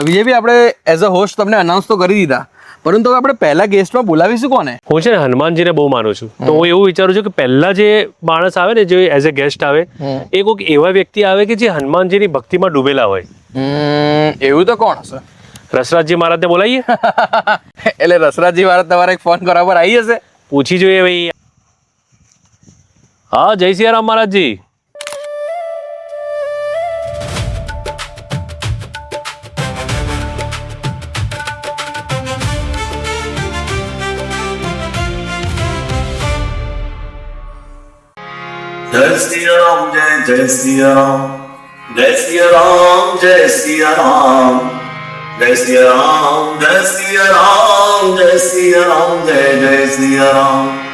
વિજયભાઈ, આપણે as a host તમને announce તો કરી દીધા, પરંતુ આપણે પહેલા ગેસ્ટમાં બોલાવીશું કોને? હું છે ને હનુમાનજીને બહુ માનું છું, તો હું એવું વિચારું છું કે પહેલા જે માણસ આવે ને, જે એઝ અ ગેસ્ટ આવે, એ કોઈક એવા વ્યક્તિ આવે કે જે હનુમાનજીની ભક્તિમાં ડૂબેલા હોય. એવું તો કોણ હશે? રસરાજજી મહારાજને બોલાવીએ. એટલે રસરાજજી વાળા તમારે એક ફોન કરવા પર આવી હશે, પૂછી જોઈએ ભાઈ. હા, જય સિયારામ મહારાજજી. जय सिया राम, जय सिया राम, जय सिया राम, जय सिया राम, जय सिया राम, जय सिया राम, जय सिया राम, जय सिया राम.